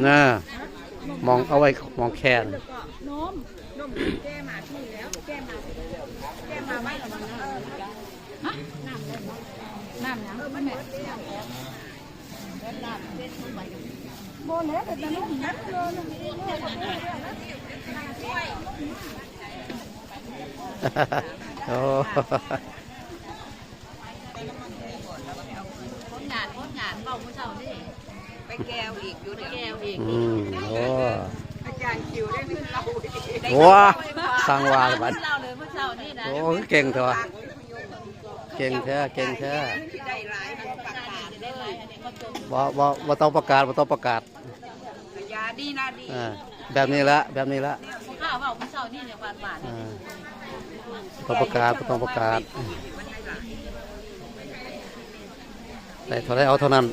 น่ะมองเอาไว้มองแคน นมแก้มาที่แล้วแก้มาไว้หรอมันน้ำนะแม่โบเล่แต่นุ่มนักเลย โอ้ คนงานเบาผู้เฒ่านี่ไปแก้วอีกอยู่เดี๋ยวแก้วอีก โอ้ อาจารย์คิวได้เรื่องเรา ว้าสร้างวาบัด เราเลยผู้เฒ่านี่นะ โอ้เก่งเถอะเก่งแท้เก่งแท้ ได้หลายประกาศได้หลายบ่ต้องประกาศบ่ต้องประกาศ ยาดีนะดี แบบนี้ละแบบนี้ละ ข้าวเบาผู้เฒ่านี่เนี่ยบาทต้องประกาศต้องประกาศแต่เท่าไรเอาเท่านั้น